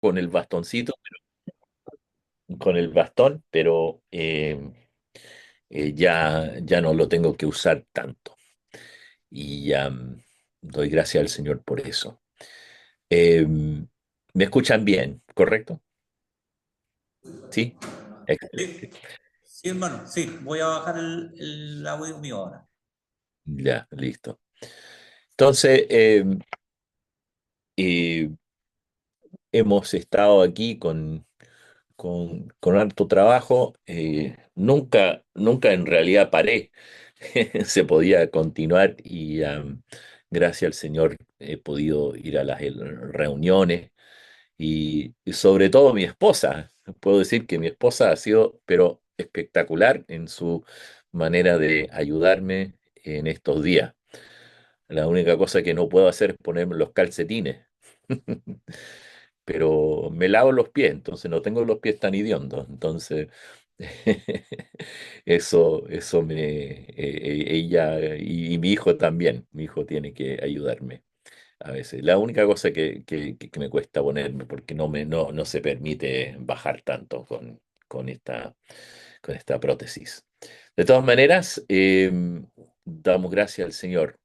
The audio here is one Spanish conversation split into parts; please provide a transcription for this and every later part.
con el bastoncito, con el bastón, pero ya no lo tengo que usar tanto. Y doy gracias al Señor por eso. Eh, ¿Me escuchan bien? ¿Correcto? ¿Sí? Sí, Excelente. sí, hermano, sí, voy a bajar el audio mío ahora. Ya, listo. Entonces, eh, hemos estado aquí con harto trabajo. Nunca en realidad paré. Se podía continuar y gracias al Señor he podido ir a las reuniones y sobre todo mi esposa. Puedo decir que mi esposa ha sido, pero espectacular en su manera de ayudarme en estos días. La única cosa que no puedo hacer es ponerme los calcetines. Pero me lavo los pies, entonces no tengo los pies tan hediondos. Entonces, eso ella y mi hijo también. Mi hijo tiene que ayudarme a veces. La única cosa que me cuesta ponerme, porque no se permite bajar tanto con esta prótesis. De todas maneras, damos gracias al Señor.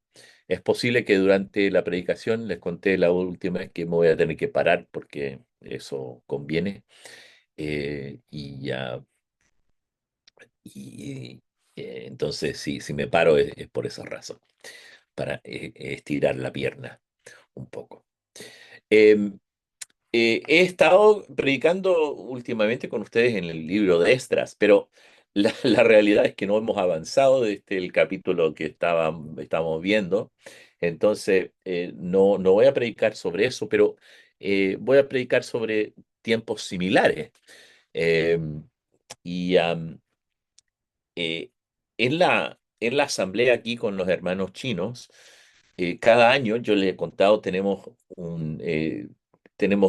Es posible que durante la predicación, les conté la última vez que me voy a tener que parar porque eso conviene. Y ya, y entonces sí, si me paro es por esa razón, para estirar la pierna un poco. Em, He estado predicando últimamente con ustedes en el libro de Esdras, pero la realidad es que no hemos avanzado desde el capítulo que estábamos viendo. Entonces, no voy a predicar sobre eso, pero voy a predicar sobre tiempos similares. Eh, y eh, en la asamblea aquí con los hermanos chinos, cada año, yo les he contado, tenemos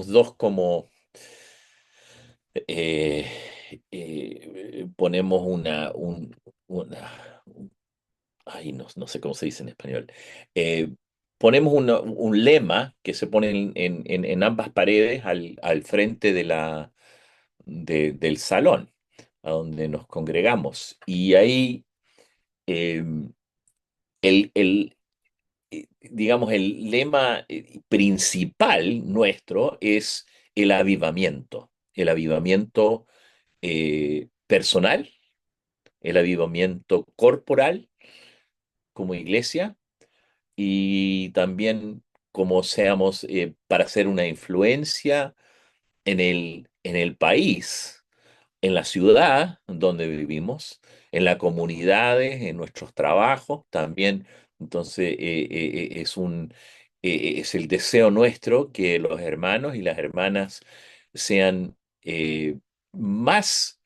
dos como eh, ponemos una- ay, no sé cómo se dice en español. Eh, Ponemos un lema que se pone en ambas paredes al frente del salón a donde nos congregamos. Y ahí eh, digamos, el lema principal nuestro es el avivamiento personal, el avivamiento corporal como iglesia y también como seamos para hacer una influencia en el país, en la ciudad donde vivimos, en las comunidades, en nuestros trabajos también. Entonces, es el deseo nuestro que los hermanos y las hermanas sean más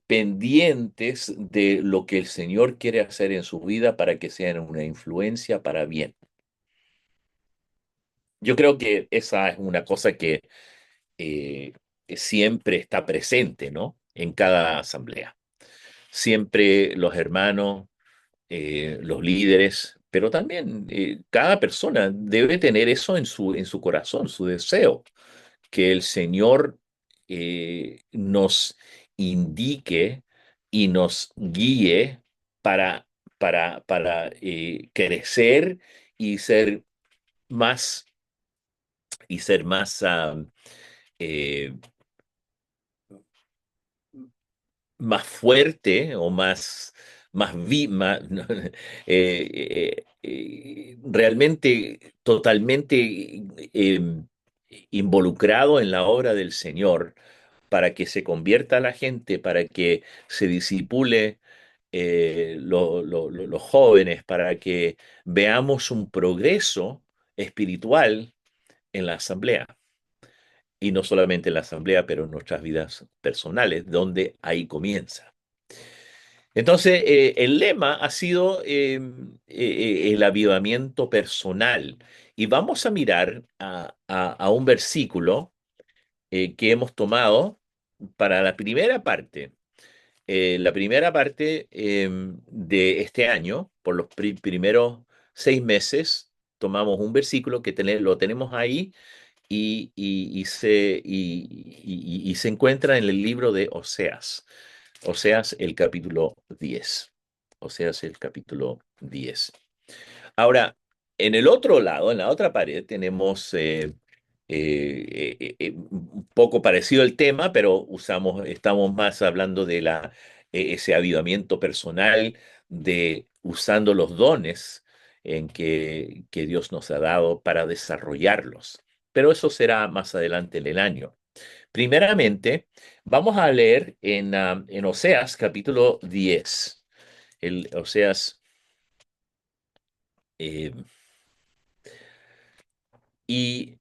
pendientes de lo que el Señor quiere hacer en su vida para que sean una influencia para bien. Yo creo que esa es una cosa eh, que siempre está presente, ¿no? En cada asamblea. Siempre los hermanos, los líderes, pero también cada persona debe tener eso en su corazón, su deseo que el Señor nos indique y nos guíe para, para crecer y ser más, eh, más fuerte o no, realmente totalmente involucrado en la obra del Señor para que se convierta la gente, para que se disipule los jóvenes, para que veamos un progreso espiritual en la asamblea. Y no solamente en la asamblea, pero en nuestras vidas personales, donde ahí comienza. Entonces, el lema ha sido el avivamiento personal. Y vamos a mirar a un versículo que hemos tomado para la primera parte. La primera parte de este año, por los primeros 6 meses, tomamos un versículo que lo tenemos ahí y se encuentra en el libro de Oseas. Oseas el capítulo 10. Oseas el capítulo 10. Ahora, en el otro lado, en la otra pared, tenemos un poco parecido el tema, pero estamos más hablando de ese avivamiento personal, de usando los dones que Dios nos ha dado para desarrollarlos. Pero eso será más adelante en el año. Primeramente, vamos a leer en Oseas capítulo 10. Oseas, eh, y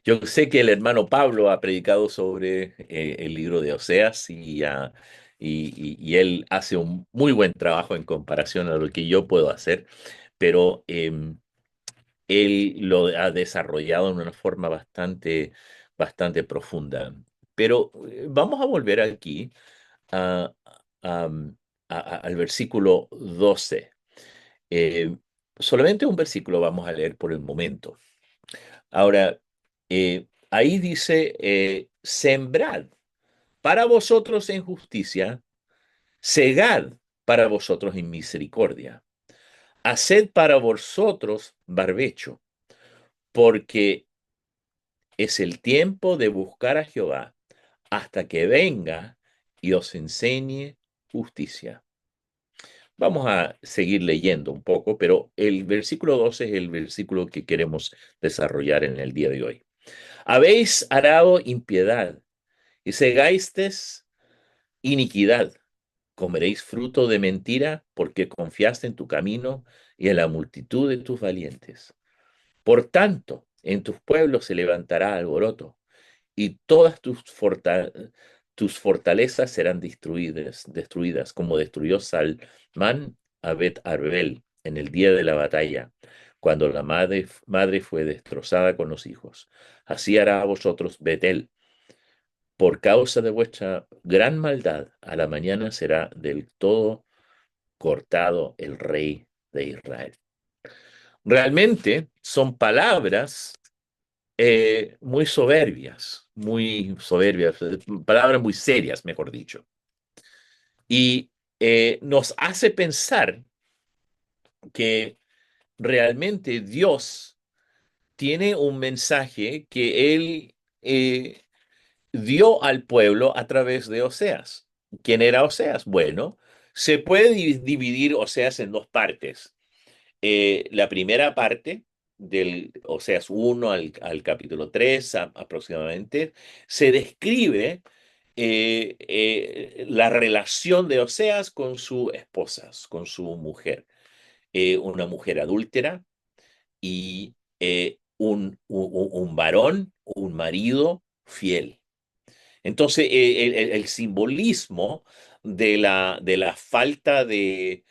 yo sé que el hermano Pablo ha predicado sobre el libro de Oseas y él hace un muy buen trabajo en comparación a lo que yo puedo hacer, pero él lo ha desarrollado en una forma bastante profunda. Pero vamos a volver aquí a- a- al versículo 12. Eh, Solamente un versículo vamos a leer por el momento. Ahora, ahí dice, sembrad para vosotros en justicia, segad para vosotros en misericordia, haced para vosotros barbecho, porque es el tiempo de buscar a Jehová hasta que venga y os enseñe justicia. Vamos a seguir leyendo un poco, pero el versículo 12 es el versículo que queremos desarrollar en el día de hoy. Habéis arado impiedad y segasteis iniquidad. Comeréis fruto de mentira porque confiaste en tu camino y en la multitud de tus valientes. Por tanto, en tus pueblos se levantará alboroto y todas tus fortalezas serán destruidas, como destruyó Salmán a Bet Arbel en el día de la batalla, cuando la madre fue destrozada con los hijos. Así hará a vosotros Betel. Por causa de vuestra gran maldad, a la mañana será del todo cortado el rey de Israel. Realmente son palabras muy soberbias, palabras muy serias, mejor dicho. Y nos hace pensar que realmente Dios tiene un mensaje que Él dio al pueblo a través de Oseas. ¿Quién era Oseas? Bueno, se puede dividir Oseas en dos partes. La primera parte, del Oseas 1 al capítulo 3 aproximadamente, se describe la relación de Oseas con su esposa, con su mujer. Una mujer adúltera y un varón, un marido fiel. Entonces, el simbolismo de la falta de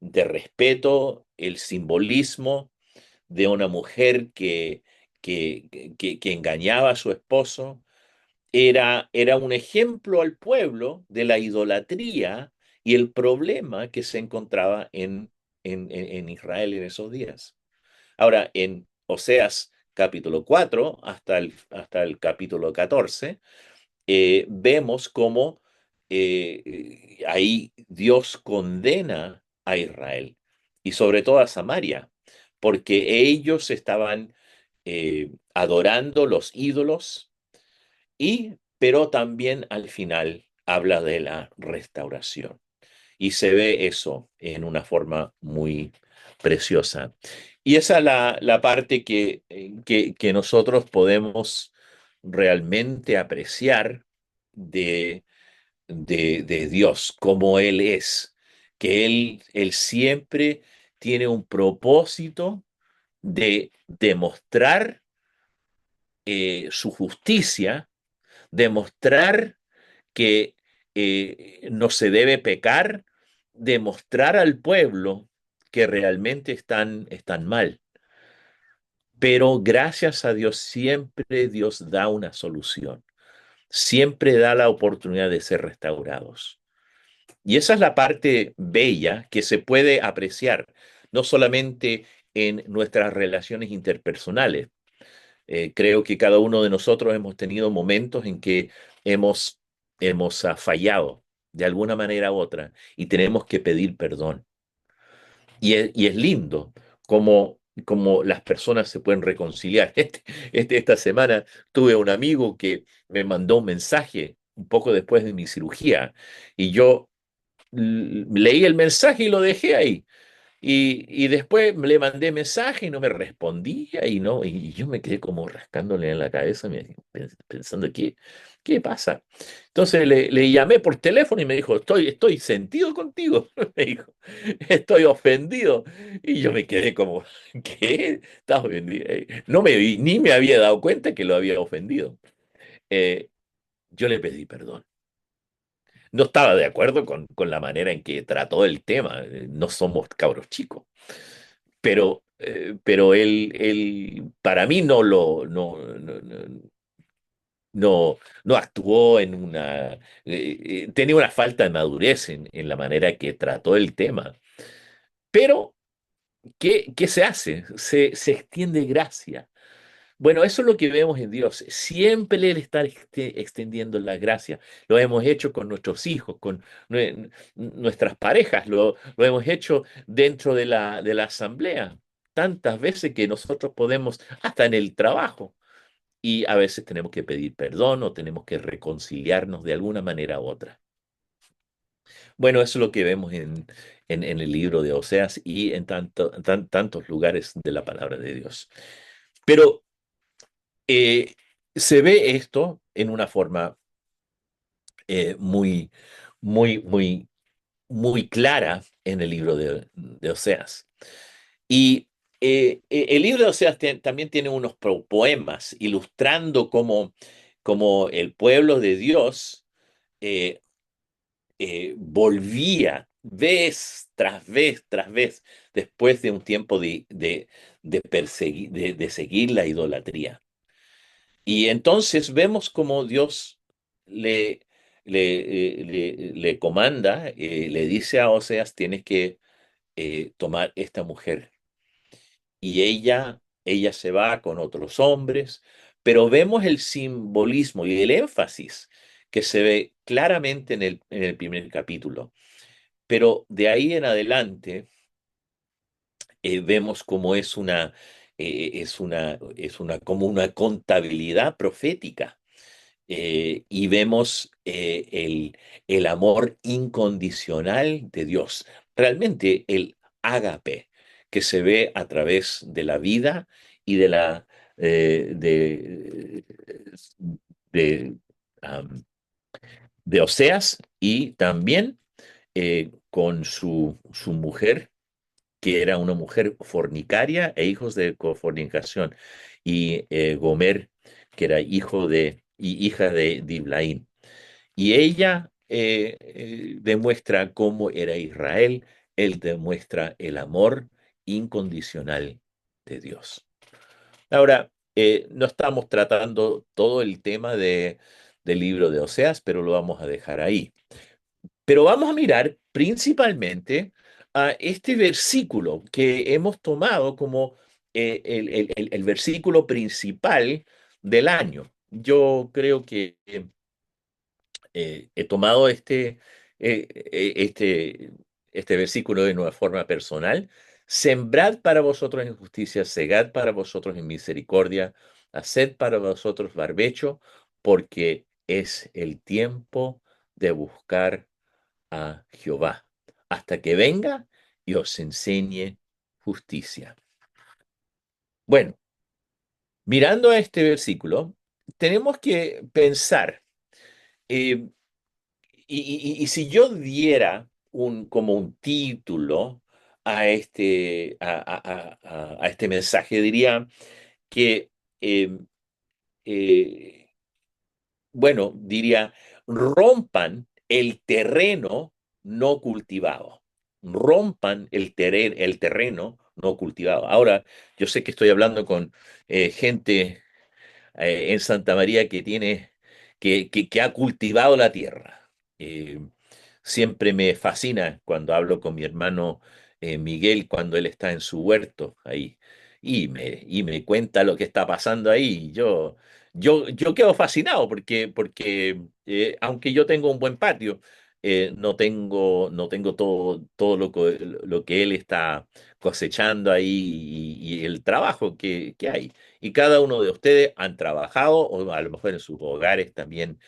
respeto, el simbolismo de una mujer que engañaba a su esposo, era un ejemplo al pueblo de la idolatría y el problema que se encontraba en Israel en esos días. Ahora, en Oseas capítulo 4 hasta el capítulo 14, vemos cómo ahí Dios condena a Israel y sobre todo a Samaria, porque ellos estaban adorando los ídolos pero también al final habla de la restauración. Y se ve eso en una forma muy preciosa. Y esa es la parte que nosotros podemos realmente apreciar de, de Dios, como Él es, que Él siempre tiene un propósito de demostrar su justicia, demostrar que no se debe pecar, demostrar al pueblo que realmente están mal. Pero gracias a Dios siempre Dios da una solución, siempre da la oportunidad de ser restaurados. Y esa es la parte bella que se puede apreciar, no solamente en nuestras relaciones interpersonales. Creo que cada uno de nosotros hemos tenido momentos en que hemos, hemos fallado de alguna manera u otra y tenemos que pedir perdón. Y es lindo como las personas se pueden reconciliar. Esta semana tuve un amigo que me mandó un mensaje un poco después de mi cirugía y yo leí el mensaje y lo dejé ahí. Y después le mandé mensaje y no me respondía y no, y yo me quedé como rascándole en la cabeza, pensando, ¿qué pasa? Entonces le llamé por teléfono y me dijo, estoy sentido contigo, me dijo, estoy ofendido. Y yo me quedé como, ¿qué? ¿Estás ofendido? No ni me había dado cuenta que lo había ofendido. Eh, yo le pedí perdón. No estaba de acuerdo con la manera en que trató el tema, no somos cabros chicos. Pero él para mí no, no actuó tenía una falta de madurez en la manera que trató el tema. Pero, ¿qué se hace? Se extiende gracia. Bueno, eso es lo que vemos en Dios. Siempre Él está extendiendo la gracia. Lo hemos hecho con nuestros hijos, con nuestras parejas, lo hemos hecho dentro de la asamblea. Tantas veces que nosotros podemos, hasta en el trabajo, y a veces tenemos que pedir perdón o tenemos que reconciliarnos de alguna manera u otra. Bueno, eso es lo que vemos en el libro de Oseas y en tantos lugares de la palabra de Dios. Pero Eh, se ve esto en una forma muy, muy, muy, muy clara en el libro de Oseas. Y el libro de Oseas también tiene unos poemas ilustrando cómo el pueblo de Dios eh, volvía vez tras vez tras vez después de un tiempo de seguir la idolatría. Y entonces vemos cómo Dios le, le comanda, le dice a Oseas, tienes que tomar esta mujer. Y ella se va con otros hombres, pero vemos el simbolismo y el énfasis que se ve claramente en el primer capítulo. Pero de ahí en adelante vemos cómo es como una contabilidad profética y vemos el amor incondicional de Dios, realmente el ágape que se ve a través de la vida y eh, de, de, am, de Oseas y también con su mujer, que era una mujer fornicaria e hijos de fornicación, y Gomer, que era hija de Diblaim. Y ella demuestra cómo era Israel, él demuestra el amor incondicional de Dios. Ahora, no estamos tratando todo el tema del libro de Oseas, pero lo vamos a dejar ahí. Pero vamos a mirar principalmente a este versículo que hemos tomado como el versículo principal del año. Yo creo que he tomado este versículo de una forma personal. Sembrad para vosotros en justicia, segad para vosotros en misericordia, haced para vosotros barbecho, porque es el tiempo de buscar a Jehová, hasta que venga y os enseñe justicia. Bueno, mirando a este versículo, tenemos que pensar, eh, y si yo diera como un título a este mensaje, diría que eh, eh, bueno, diría, rompan el terreno no cultivado. Rompan el terreno no cultivado. Ahora, yo sé que estoy hablando con gente en Santa María que ha cultivado la tierra. Eh, siempre me fascina cuando hablo con mi hermano Miguel, cuando él está en su huerto ahí, y me cuenta lo que está pasando ahí. Yo quedo fascinado porque aunque yo tengo un buen patio, no tengo todo lo que él está cosechando ahí y el trabajo que hay. Y cada uno de ustedes han trabajado, o a lo mejor en sus hogares también,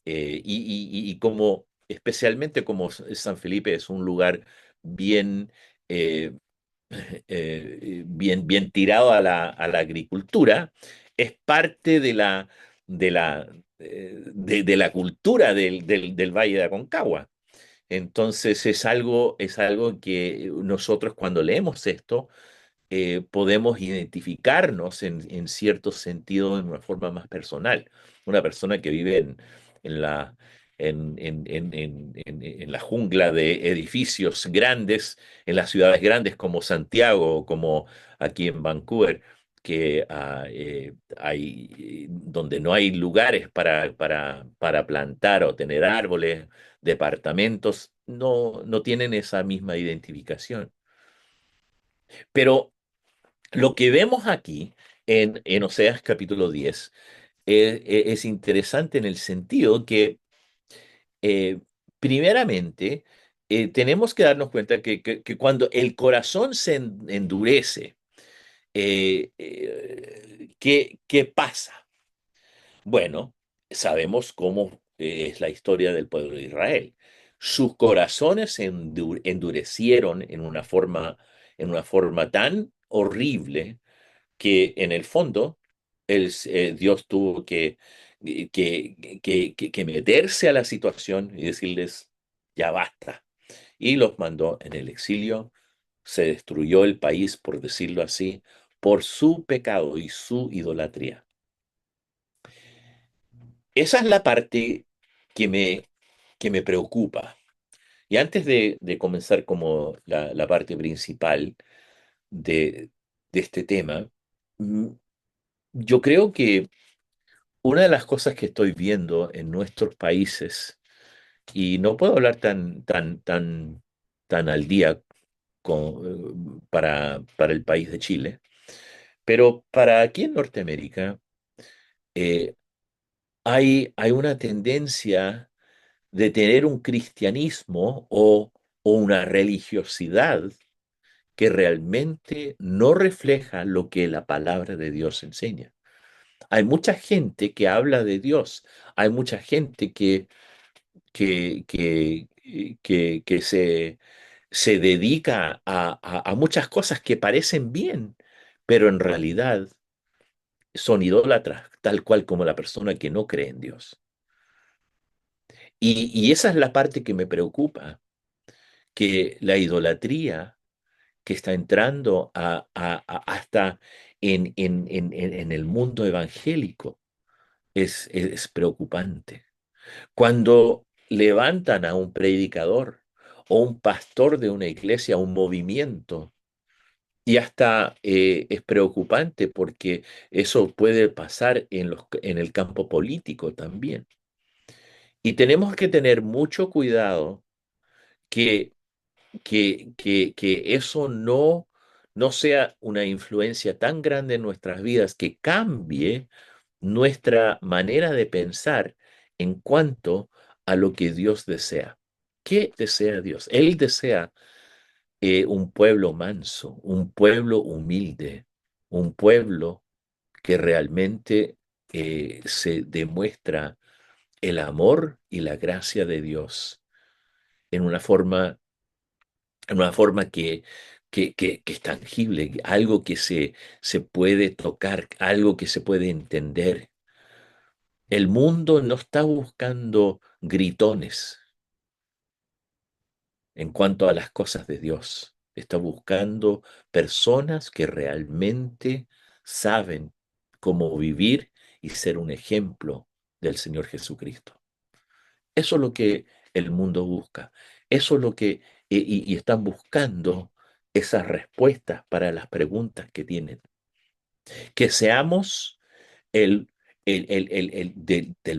y como, especialmente como San Felipe es un lugar bien, eh, bien tirado a la agricultura, es parte de la cultura del Valle de Aconcagua. Entonces es algo que nosotros cuando leemos esto, podemos identificarnos en cierto sentido de una forma más personal. Una persona que vive en la, en la jungla de edificios grandes, en las ciudades grandes como Santiago o como aquí en Vancouver, que donde no hay lugares para plantar o tener árboles, departamentos, no tienen esa misma identificación. Pero lo que vemos aquí en Oseas capítulo 10 es interesante en el sentido que, eh, primeramente, tenemos que darnos cuenta que cuando el corazón se endurece, ¿qué pasa? Bueno, sabemos cómo es la historia del pueblo de Israel. Sus corazones se endurecieron en una forma tan horrible que en el fondo Dios tuvo que meterse a la situación y decirles, ya basta. Y los mandó en el exilio, se destruyó el país, por decirlo así, por su pecado y su idolatría. Esa es la parte que me preocupa. Y antes de comenzar como la parte principal de este tema, mm, yo creo que una de las cosas que estoy viendo en nuestros países, y no puedo hablar tan al día para el país de Chile, pero para aquí en Norteamérica, eh, hay una tendencia de tener un cristianismo o una religiosidad que realmente no refleja lo que la palabra de Dios enseña. Hay mucha gente que habla de Dios, hay mucha gente que se dedica a muchas cosas que parecen bien, pero en realidad son idólatras, tal cual como la persona que no cree en Dios. Y esa es la parte que me preocupa, que la idolatría que está entrando hasta en el mundo evangélico es preocupante. Cuando levantan a un predicador o un pastor de una iglesia, un movimiento, y hasta es preocupante porque eso puede pasar en el campo político también. Y tenemos que tener mucho cuidado que, que eso no sea una influencia tan grande en nuestras vidas que cambie nuestra manera de pensar en cuanto a lo que Dios desea. ¿Qué desea Dios? Él desea un pueblo manso, un pueblo humilde, un pueblo que realmente se demuestra el amor y la gracia de Dios en una forma que es tangible, algo que se puede tocar, algo que se puede entender. El mundo no está buscando gritones en cuanto a las cosas de Dios. Está buscando personas que realmente saben cómo vivir y ser un ejemplo del Señor Jesucristo. Eso es lo que el mundo busca. Eso es lo que, y están buscando esas respuestas para las preguntas que tienen. Que seamos del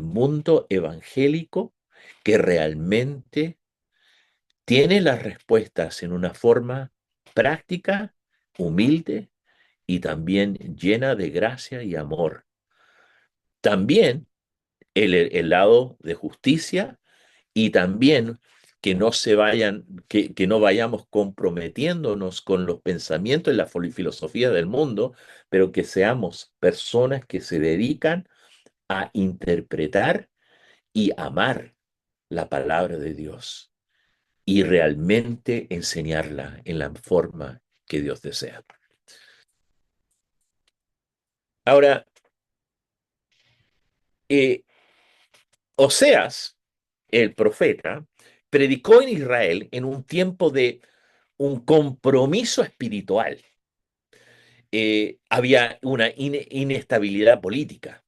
mundo evangélico que realmente tiene las respuestas en una forma práctica, humilde y también llena de gracia y amor. También el lado de justicia y también que no se vayan, que no vayamos comprometiéndonos con los pensamientos y la filosofía del mundo, pero que seamos personas que se dedican a interpretar y amar la palabra de Dios y realmente enseñarla en la forma que Dios desea. Ahora, eh, Oseas, el profeta, predicó en Israel en un tiempo de un compromiso espiritual. Había una inestabilidad política,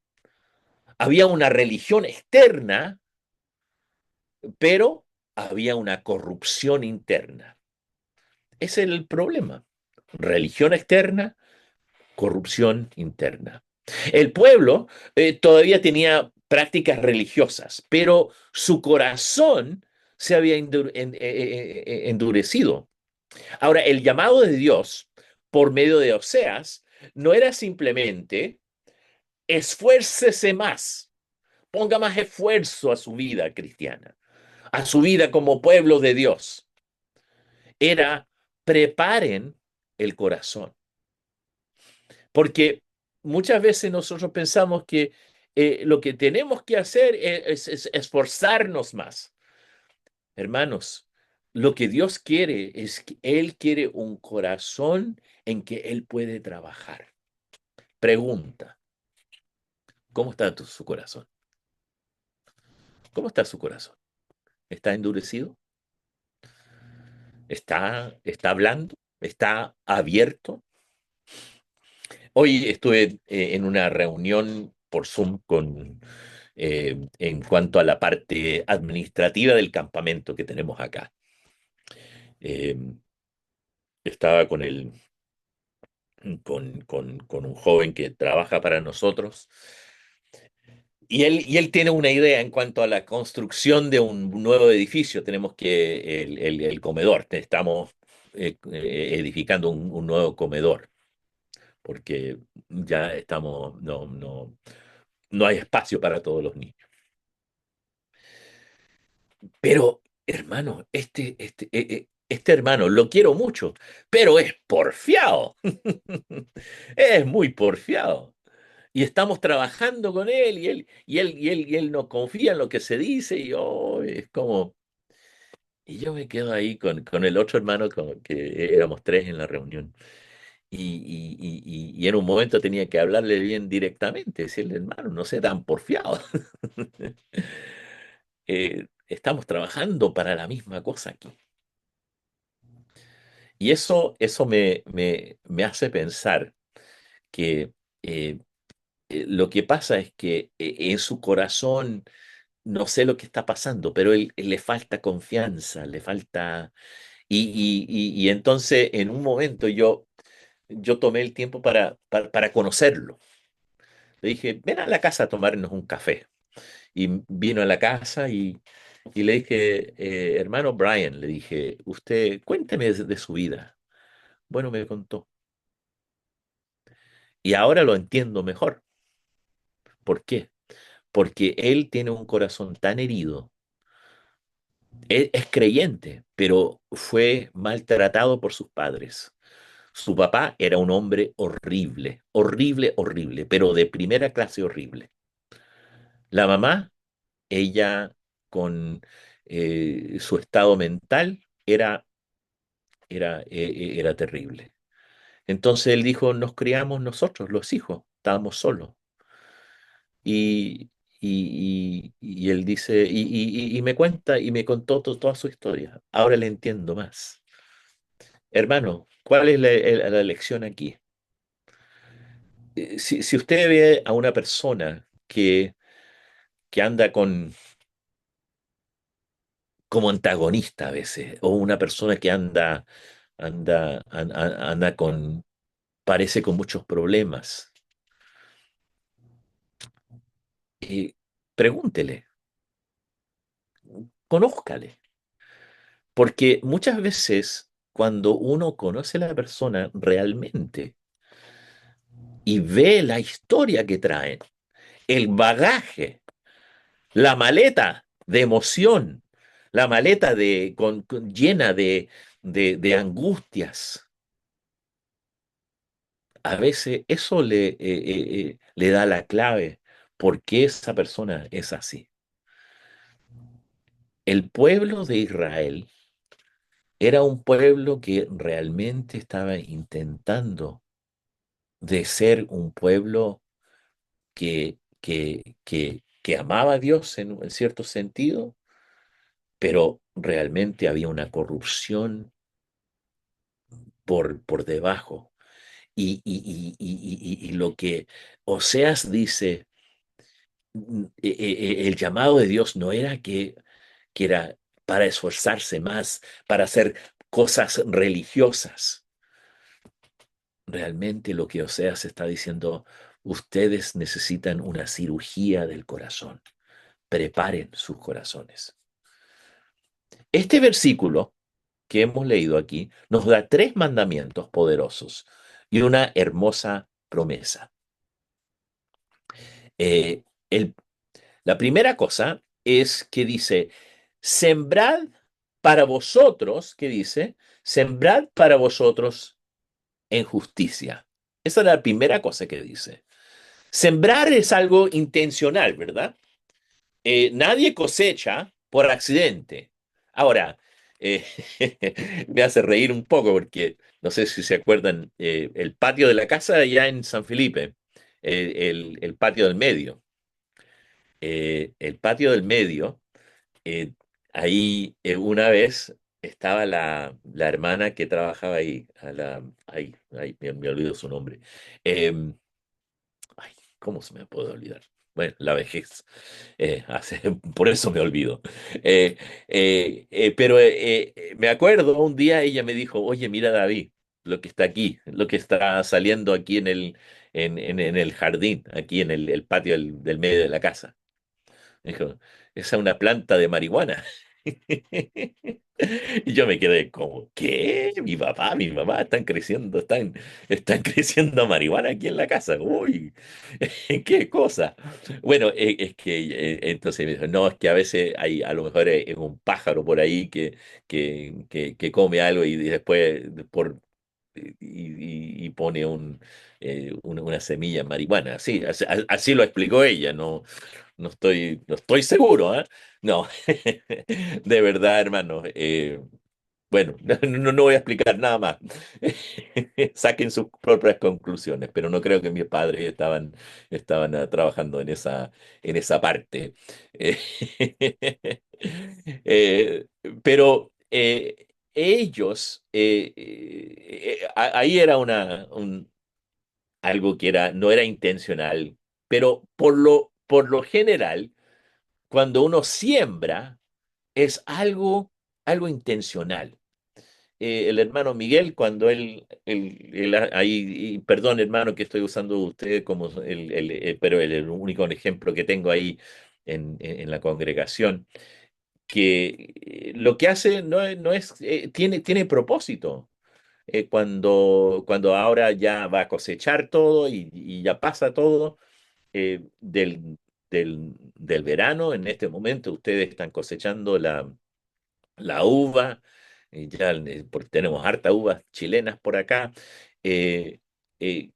había una religión externa, pero había una corrupción interna. Ese es el problema. Religión externa, corrupción interna. El pueblo todavía tenía prácticas religiosas, pero su corazón se había endurecido. Ahora, el llamado de Dios por medio de Oseas no era simplemente esfuércese más, ponga más esfuerzo a su vida cristiana, a su vida como pueblo de Dios. Era preparen el corazón. Porque muchas veces nosotros pensamos que lo que tenemos que hacer es esforzarnos más. Hermanos, lo que Dios quiere es que Él quiere un corazón en que Él puede trabajar. Pregunta, ¿cómo está su corazón? ¿Cómo está su corazón? ¿Está endurecido? ¿Está hablando? ¿Está abierto? Hoy estuve en una reunión por Zoom en cuanto a la parte administrativa del campamento que tenemos acá. Eh, Estaba con un joven que trabaja para nosotros y él tiene una idea en cuanto a la construcción de un nuevo edificio. Tenemos que el comedor, estamos edificando un nuevo comedor porque ya estamos, no hay espacio para todos los niños. Pero, hermano, este hermano lo quiero mucho, pero es porfiado. Es muy porfiado. Y estamos trabajando con él y él no confía en lo que se dice y oh, es como... Y yo me quedo ahí con el otro hermano, que éramos tres en la reunión. Y en un momento tenía que hablarle bien directamente, decirle, hermano, no sea tan porfiado. Estamos trabajando para la misma cosa aquí. Y eso me hace pensar que eh, lo que pasa es que en su corazón no sé lo que está pasando, pero él le falta confianza, le falta... Y entonces en un momento yo tomé el tiempo para conocerlo. Le dije, ven a la casa a tomarnos un café. Y vino a la casa y le dije, hermano Brian, le dije, usted cuénteme de su vida. Bueno, me contó. Y ahora lo entiendo mejor. ¿Por qué? Porque él tiene un corazón tan herido. Él es creyente, pero fue maltratado por sus padres. Su papá era un hombre horrible, horrible, horrible, pero de primera clase horrible. La mamá, ella con su estado mental era terrible. Entonces él dijo, nos criamos nosotros, los hijos, estábamos solos. Y, y él dice, y me cuenta y me contó toda su historia. Ahora le entiendo más. Hermano, ¿cuál es la lección aquí? Si usted ve a una persona que anda como antagonista a veces, o una persona que anda parece con muchos problemas, eh, pregúntele, conózcale, Porque muchas veces cuando uno conoce a la persona realmente y ve la historia que traen, el bagaje, la maleta de emoción, la maleta llena de angustias, a veces eso le da la clave por qué esa persona es así. El pueblo de Israel era un pueblo que realmente estaba intentando de ser un pueblo que amaba a Dios en cierto sentido, pero realmente había una corrupción por debajo. Y lo que Oseas dice, el llamado de Dios no era que era para esforzarse más, para hacer cosas religiosas. Realmente lo que Oseas está diciendo, ustedes necesitan una cirugía del corazón. Preparen sus corazones. Este versículo que hemos leído aquí nos da tres mandamientos poderosos y una hermosa promesa. Eh, el- la primera cosa es que dice, sembrad para vosotros, ¿qué dice? Sembrad para vosotros en justicia. Esa es la primera cosa que dice. Sembrar es algo intencional, ¿verdad? Nadie cosecha por accidente. Ahora, eh, me hace reír un poco porque no sé si se acuerdan, el patio de la casa allá en San Felipe, el patio del medio. El patio del medio, eh, ahí una vez estaba la hermana que trabajaba ahí, me olvido su nombre. Em, Ay, ¿cómo se me puede olvidar? Bueno, la vejez. Por eso me olvido. Pero me acuerdo, un día ella me dijo, oye, mira David, lo que está aquí, lo que está saliendo aquí en el jardín, aquí en el patio del medio de la casa. Me dijo, esa es una planta de marihuana. Y yo me quedé como, ¿qué? Mi mamá están creciendo marihuana aquí en la casa. Uy, qué cosa. Bueno, es que entonces me dijo, no, es que a veces hay, a lo mejor es un pájaro por ahí que come algo y después y pone una semilla en marihuana. Sí, así lo explicó ella, no estoy seguro, ¿ah? No, de verdad, hermano. Bueno, no voy a explicar nada más. Saquen sus propias conclusiones, pero no creo que mis padres estaban trabajando en esa parte. Eh, eh, pero ellos, ahí era algo que no era intencional, pero por lo general, cuando uno siembra, es algo intencional. El hermano Miguel, cuando ahí, y perdón hermano que estoy usando usted como pero el único ejemplo que tengo ahí en la congregación, que lo que hace tiene propósito. Cuando ahora ya va a cosechar todo y ya pasa todo, del verano, en este momento ustedes están cosechando la uva, ya porque tenemos harta uvas chilenas por acá. eh, eh,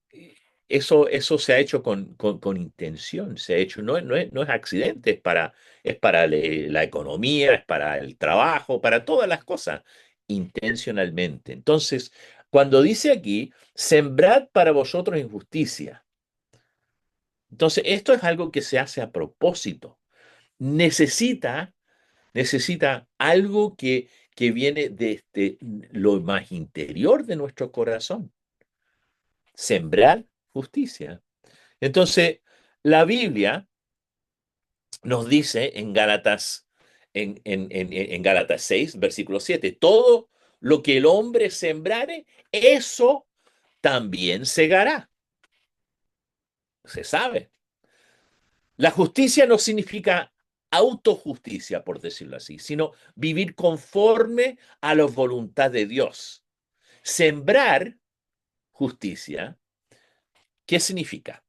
eso se ha hecho con intención, se ha hecho, no es accidente, es para la economía, es para el trabajo, para todas las cosas, intencionalmente. Entonces, cuando dice aquí, sembrad para vosotros injusticia. Entonces, esto es algo que se hace a propósito. Necesita algo que viene desde lo más interior de nuestro corazón, sembrar justicia. Entonces, la Biblia nos dice en Gálatas 6, versículo 7, todo lo que el hombre sembrare, eso también segará. Se sabe. La justicia no significa autojusticia, por decirlo así, sino vivir conforme a la voluntad de Dios. Sembrar justicia, ¿qué significa?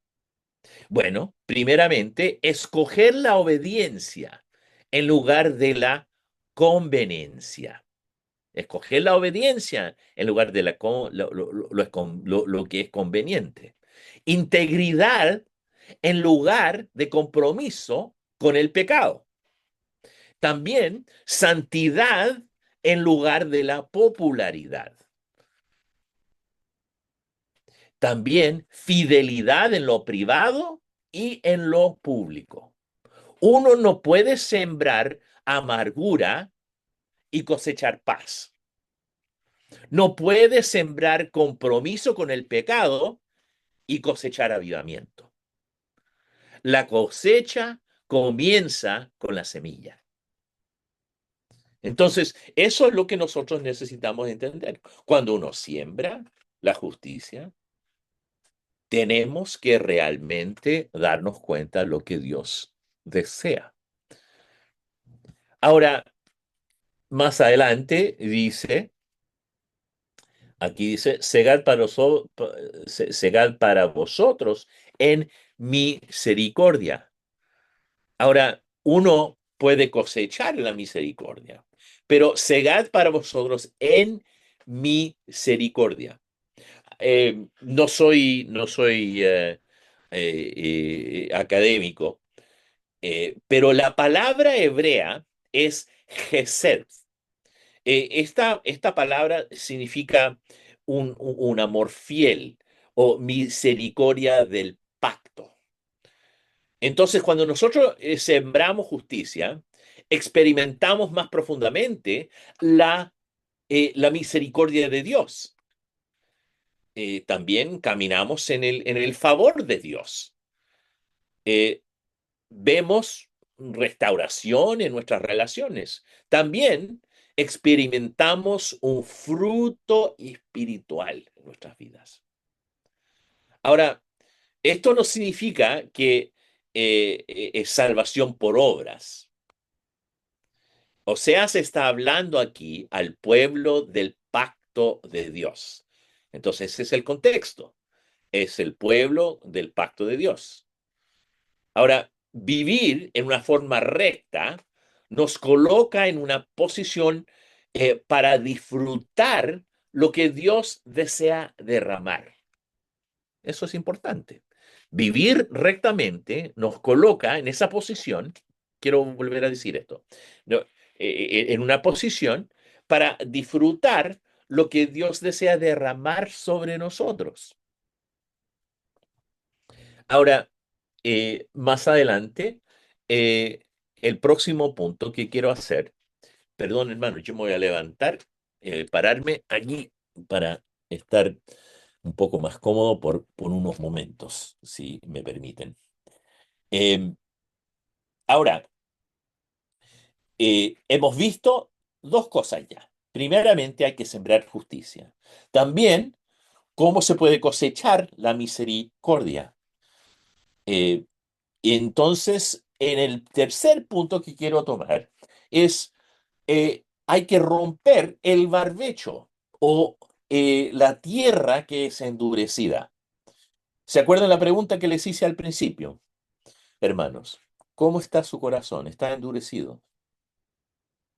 Bueno, primeramente, escoger la obediencia en lugar de la conveniencia. Escoger la obediencia en lugar de lo que es conveniente. Integridad en lugar de compromiso con el pecado. También santidad en lugar de la popularidad. También fidelidad en lo privado y en lo público. Uno no puede sembrar amargura y cosechar paz. No puede sembrar compromiso con el pecado y cosechar avivamiento. La cosecha comienza con la semilla. Entonces, eso es lo que nosotros necesitamos entender. Cuando uno siembra la justicia, tenemos que realmente darnos cuenta de lo que Dios desea. Ahora, más adelante dice, aquí dice, segad para vosotros en misericordia. Ahora, uno puede cosechar la misericordia, pero segad para vosotros en misericordia. No soy académico, pero la palabra hebrea es gesed. Esta palabra significa un amor fiel o misericordia del pacto. Entonces, cuando nosotros sembramos justicia, experimentamos más profundamente la misericordia de Dios. También caminamos en el favor de Dios. Eh, Vemos restauración en nuestras relaciones. También experimentamos un fruto espiritual en nuestras vidas. Ahora, esto no significa que es salvación por obras. O sea, se está hablando aquí al pueblo del pacto de Dios. Entonces, ese es el contexto. Es el pueblo del pacto de Dios. Ahora, vivir en una forma recta nos coloca en una posición para disfrutar lo que Dios desea derramar. Eso es importante. Vivir rectamente nos coloca en esa posición, quiero volver a decir esto, no, en una posición para disfrutar lo que Dios desea derramar sobre nosotros. Ahora, más adelante, eh, el próximo punto que quiero hacer, perdón hermano, yo me voy a levantar, pararme allí para estar un poco más cómodo por unos momentos, si me permiten. Eh, Ahora, hemos visto dos cosas ya. Primeramente, hay que sembrar justicia. También, cómo se puede cosechar la misericordia. Eh, entonces, en el tercer punto que quiero tomar es, hay que romper el barbecho o la tierra que es endurecida. ¿Se acuerdan la pregunta que les hice al principio? Hermanos, ¿cómo está su corazón? ¿Está endurecido?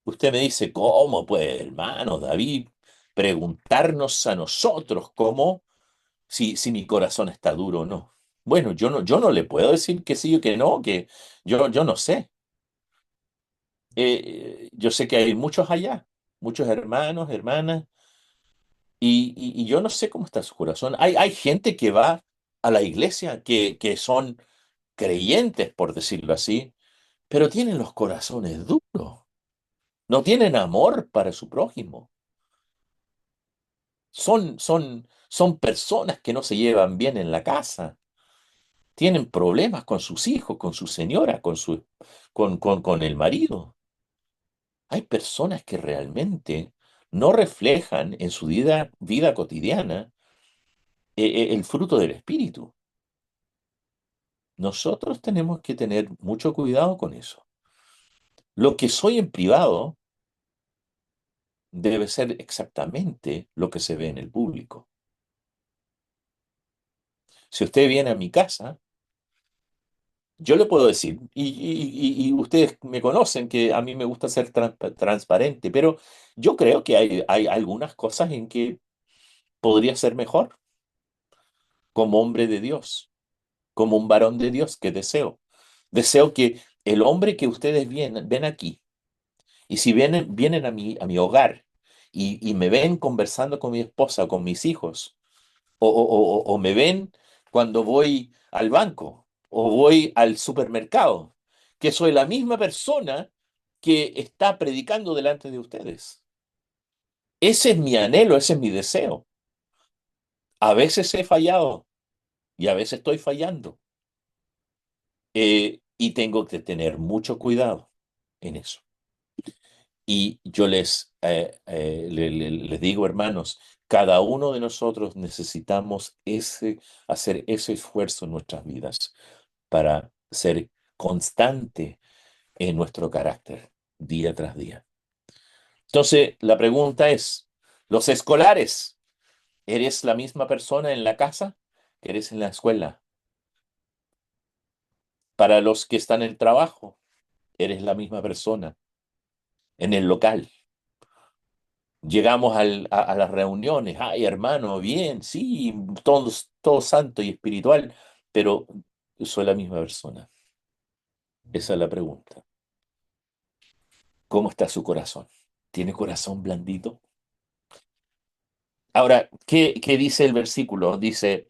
Usted me dice, ¿cómo puede, hermano David, preguntarnos a nosotros cómo, si mi corazón está duro o no? Bueno, yo no le puedo decir que sí o que no, que yo no sé. Yo sé que hay muchos allá, muchos hermanos, hermanas, y yo no sé cómo está su corazón. Hay gente que va a la iglesia, que son creyentes, por decirlo así, pero tienen los corazones duros, no tienen amor para su prójimo. Son personas que no se llevan bien en la casa, tienen problemas con sus hijos, con su señora, con el marido. Hay personas que realmente no reflejan en su vida cotidiana el fruto del espíritu. Nosotros tenemos que tener mucho cuidado con eso. Lo que soy en privado debe ser exactamente lo que se ve en el público. Si usted viene a mi casa, yo le puedo decir, y ustedes me conocen que a mí me gusta ser transparente, pero yo creo que hay algunas cosas en que podría ser mejor como hombre de Dios, como un varón de Dios que deseo. Deseo que el hombre que ustedes ven aquí, y si vienen a mi hogar y me ven conversando con mi esposa o con mis hijos, o me ven cuando voy al banco o voy al supermercado, que soy la misma persona que está predicando delante de ustedes. Ese es mi anhelo, ese es mi deseo. A veces he fallado y a veces estoy fallando. Y tengo que tener mucho cuidado en eso. Y yo les digo, hermanos, cada uno de nosotros necesitamos hacer ese esfuerzo en nuestras vidas para ser constante en nuestro carácter día tras día. Entonces, la pregunta es, los escolares, ¿eres la misma persona en la casa que eres en la escuela? Para los que están en el trabajo, eres la misma persona en el local. Llegamos a las reuniones, ay hermano, bien, sí, todo santo y espiritual, pero soy la misma persona. Esa es la pregunta. ¿Cómo está su corazón? ¿Tiene corazón blandito? Ahora, ¿qué dice el versículo? Dice,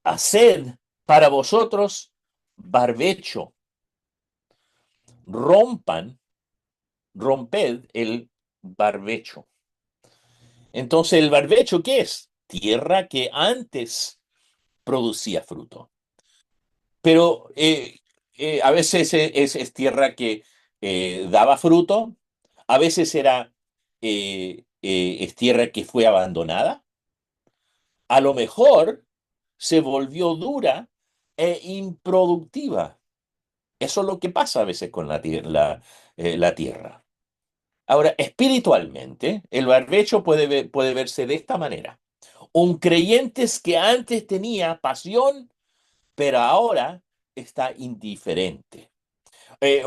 haced para vosotros barbecho, rompan, romped el barbecho. Entonces, ¿el barbecho qué es? Tierra que antes producía fruto. Pero a veces es tierra que daba fruto, a veces es tierra que fue abandonada, a lo mejor se volvió dura e improductiva. Eso es lo que pasa a veces con la tierra. Ahora, espiritualmente, el barbecho puede verse de esta manera. Un creyente que antes tenía pasión, pero ahora está indiferente.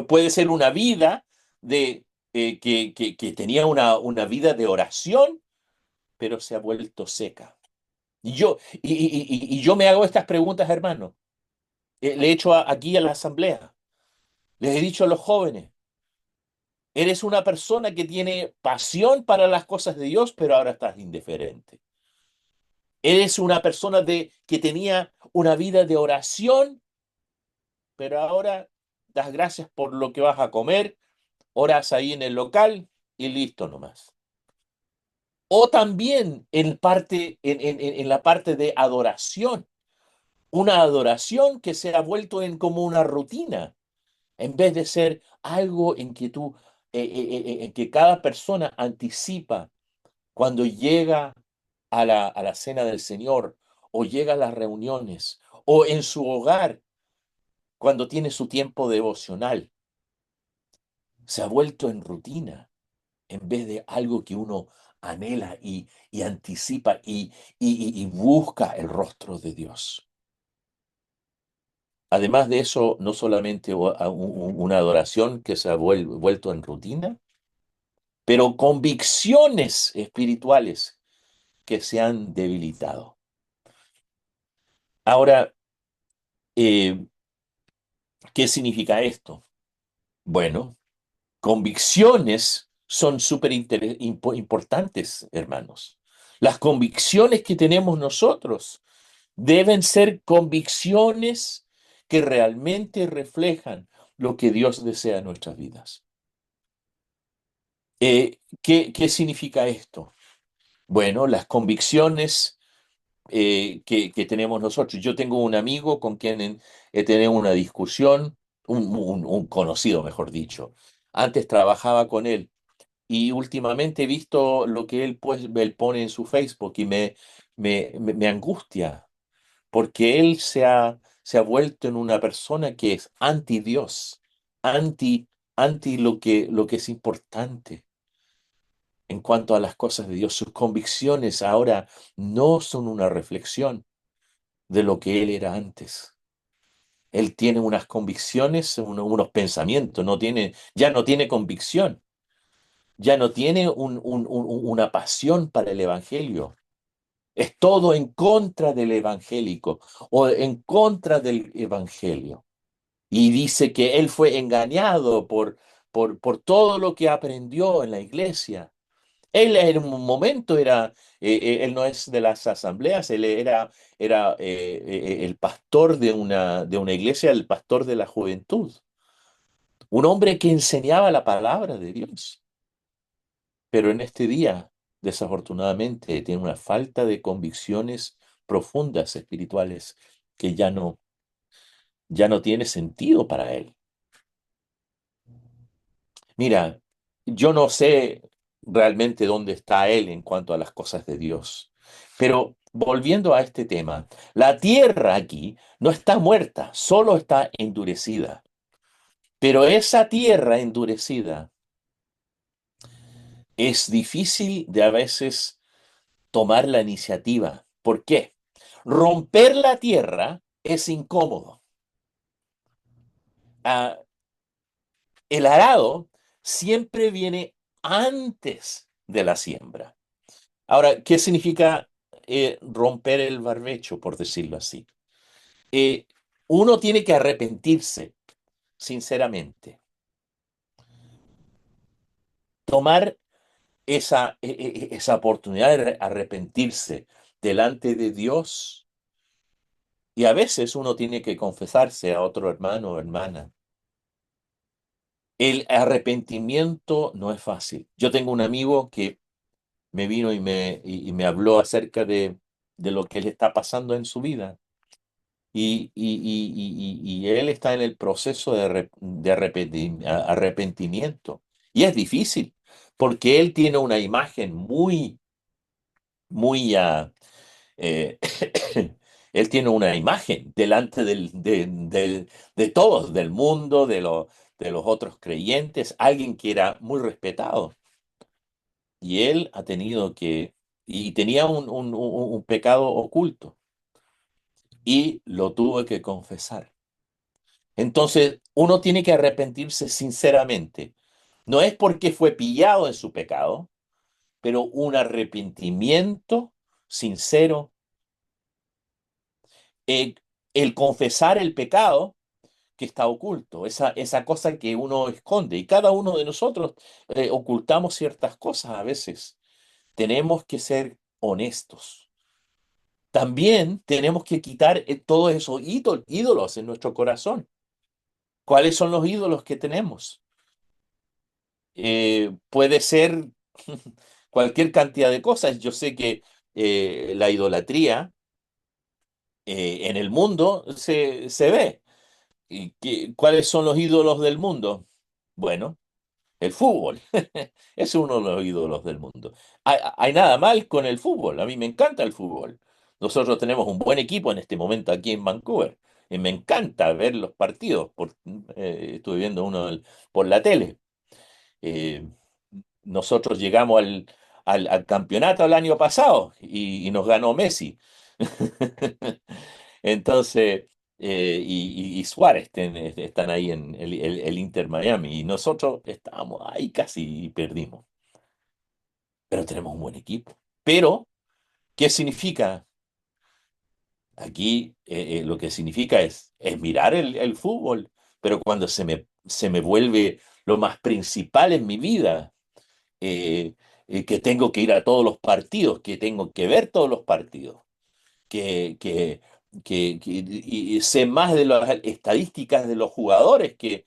Puede ser una vida que tenía una vida de oración, pero se ha vuelto seca. Y yo me hago estas preguntas, hermano. Le he hecho aquí a la asamblea. Les he dicho a los jóvenes, eres una persona que tiene pasión para las cosas de Dios, pero ahora estás indiferente. Eres una persona que tenía una vida de oración, pero ahora das gracias por lo que vas a comer, oras ahí en el local y listo nomás. O también en la parte de adoración, una adoración que se ha vuelto en como una rutina, en vez de ser algo en que cada persona anticipa cuando llega a la cena del Señor, o llega a las reuniones, o en su hogar, cuando tiene su tiempo devocional. Se ha vuelto en rutina, en vez de algo que uno anhela y anticipa y busca el rostro de Dios. Además de eso, no solamente una adoración que se ha vuelto en rutina, pero convicciones espirituales que se han debilitado. Ahora, eh, ¿qué significa esto? Bueno, convicciones son súper importantes, hermanos. Las convicciones que tenemos nosotros deben ser convicciones que realmente reflejan lo que Dios desea en nuestras vidas. ¿Qué significa esto? Bueno, las convicciones que tenemos nosotros. Yo tengo un amigo con quien he tenido una discusión, un conocido, mejor dicho. Antes trabajaba con él y últimamente he visto lo que él pone en su Facebook y me angustia, porque él se ha vuelto en una persona que es anti Dios. anti, anti lo que es importante en cuanto a las cosas de Dios. Sus convicciones ahora no son una reflexión de lo que él era antes. Él tiene unas convicciones, unos pensamientos, ya no tiene convicción, ya no tiene una pasión para el Evangelio. Es todo en contra del evangélico o en contra del Evangelio. Y dice que él fue engañado por todo lo que aprendió en la iglesia. Él en un momento él no es de las asambleas, era el pastor de una iglesia, el pastor de la juventud, un hombre que enseñaba la palabra de Dios. Pero en este día, desafortunadamente, tiene una falta de convicciones profundas espirituales que ya no tiene sentido para él. Mira, yo no sé realmente dónde está él en cuanto a las cosas de Dios, pero volviendo a este tema, la tierra aquí no está muerta, solo está endurecida. Pero esa tierra endurecida es difícil de a veces tomar la iniciativa. ¿Por qué? Romper la tierra es incómodo. Ah, el arado siempre viene antes de la siembra. Ahora, ¿qué significa romper el barbecho, por decirlo así? Eh, Uno tiene que arrepentirse, sinceramente. Tomar esa oportunidad de arrepentirse delante de Dios. Y a veces uno tiene que confesarse a otro hermano o hermana. El arrepentimiento no es fácil. Yo tengo un amigo que me vino y me habló acerca de lo que le está pasando en su vida. Y él está en el proceso de arrepentimiento. Y es difícil, porque él tiene una imagen muy, eh, él tiene una imagen delante de todos, del mundo, de los otros creyentes, alguien que era muy respetado. Y él ha tenido y tenía un pecado oculto y lo tuvo que confesar. Entonces, uno tiene que arrepentirse sinceramente. No es porque fue pillado en su pecado, pero un arrepentimiento sincero. eh, el confesar el pecado que está oculto, esa cosa que uno esconde. Y cada uno de nosotros ocultamos ciertas cosas a veces. Tenemos que ser honestos. También tenemos que quitar todos esos ídolos en nuestro corazón. ¿Cuáles son los ídolos que tenemos? Puede ser cualquier cantidad de cosas. Yo sé que la idolatría en el mundo se ve. ¿Cuáles son los ídolos del mundo? Bueno, el fútbol. Es uno de los ídolos del mundo. Hay nada mal con el fútbol. A mí me encanta el fútbol. Nosotros tenemos un buen equipo en este momento aquí en Vancouver. Y me encanta ver los partidos. Estuve viendo por la tele. Eh, Nosotros llegamos al campeonato el año pasado y nos ganó Messi. Entonces, y Suárez están ahí en el Inter Miami y nosotros estábamos ahí casi y perdimos, pero tenemos un buen equipo. Pero, ¿qué significa? Aquí lo que significa es mirar el fútbol, pero cuando se me vuelve lo más principal en mi vida, eh, que tengo que ir a todos los partidos, que tengo que ver todos los partidos, que, que, y sé más de las estadísticas de los jugadores que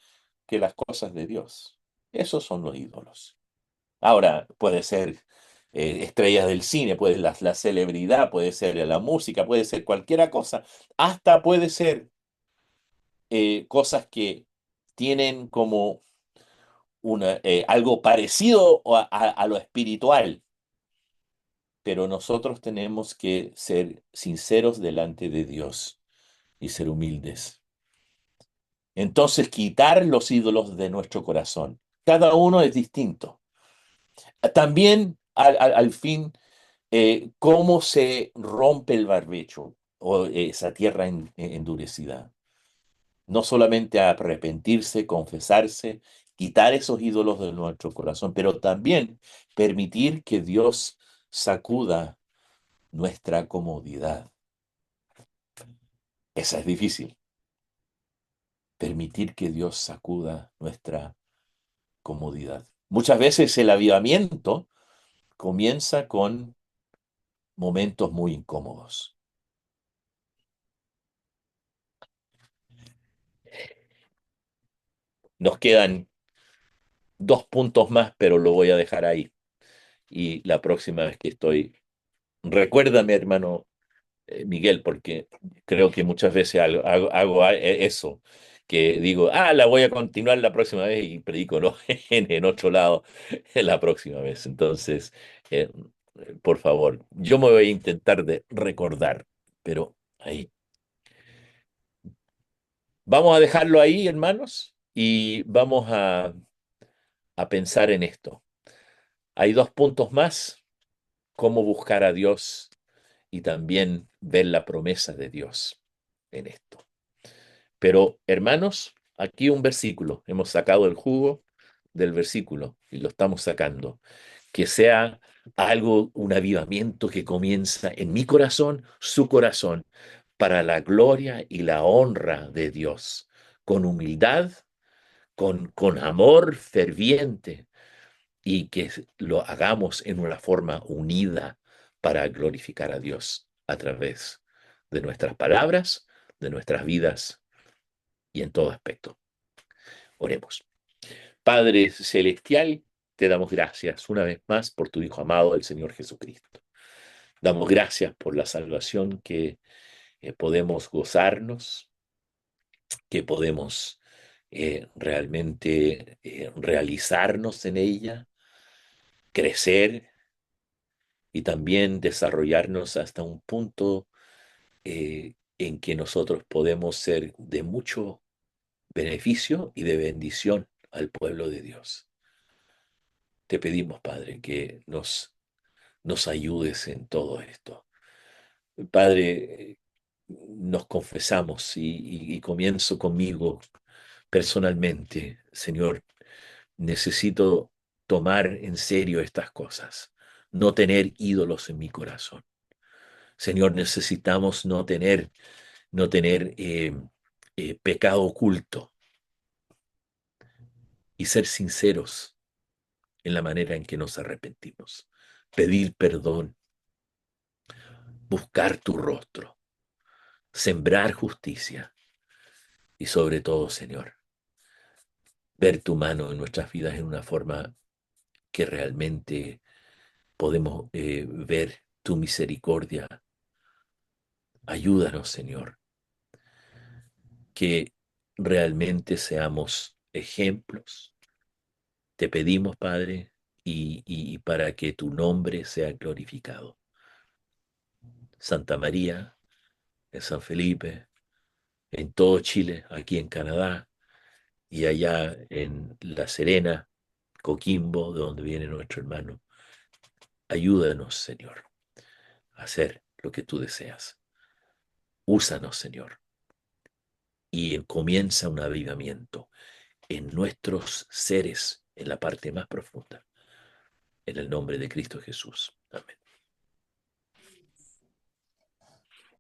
las cosas de Dios. Esos son los ídolos. Ahora, puede ser estrellas del cine, puede la celebridad, puede ser la música, puede ser cualquiera cosa, hasta puede ser cosas que tienen como algo parecido a lo espiritual, pero nosotros tenemos que ser sinceros delante de Dios y ser humildes. Entonces, quitar los ídolos de nuestro corazón. Cada uno es distinto. También, al fin, cómo se rompe el barbecho o esa tierra endurecida. No solamente arrepentirse, confesarse, quitar esos ídolos de nuestro corazón, pero también permitir que Dios sacuda nuestra comodidad. Esa es difícil. Permitir que Dios sacuda nuestra comodidad. Muchas veces el avivamiento comienza con momentos muy incómodos. Nos quedan 2 puntos más, pero lo voy a dejar ahí. Y la próxima vez que estoy, recuérdame, hermano Miguel, porque creo que muchas veces hago eso, que digo, la voy a continuar la próxima vez y predico, ¿no? En otro lado la próxima vez. Entonces, eh, por favor, yo me voy a intentar de recordar, pero ahí. Vamos a dejarlo ahí, hermanos, y vamos a pensar en esto. Hay 2 puntos más, cómo buscar a Dios y también ver la promesa de Dios en esto. Pero, hermanos, aquí un versículo. Hemos sacado el jugo del versículo y lo estamos sacando. Que sea algo, un avivamiento que comienza en mi corazón, su corazón, para la gloria y la honra de Dios, con humildad, con amor ferviente y que lo hagamos en una forma unida para glorificar a Dios a través de nuestras palabras, de nuestras vidas y en todo aspecto. Oremos. Padre Celestial, te damos gracias una vez más por tu Hijo amado, el Señor Jesucristo. Damos gracias por la salvación que podemos gozarnos, que podemos realmente realizarnos en ella, crecer y también desarrollarnos hasta un punto en que nosotros podemos ser de mucho beneficio y de bendición al pueblo de Dios. Te pedimos, Padre, que nos ayudes en todo esto. Padre, nos confesamos y comienzo conmigo personalmente. Señor, necesito tomar en serio estas cosas, no tener ídolos en mi corazón. Señor, necesitamos no tener pecado oculto y ser sinceros en la manera en que nos arrepentimos. Pedir perdón, buscar tu rostro, sembrar justicia y sobre todo, Señor, ver tu mano en nuestras vidas en una forma que realmente podemos ver tu misericordia. Ayúdanos, Señor, que realmente seamos ejemplos. Te pedimos, Padre, y para que tu nombre sea glorificado. Santa María, en San Felipe, en todo Chile, aquí en Canadá y allá en La Serena, Coquimbo, de donde viene nuestro hermano. Ayúdanos, Señor, a hacer lo que tú deseas. Úsanos, Señor, y comienza un avivamiento en nuestros seres, en la parte más profunda. En el nombre de Cristo Jesús. Amén.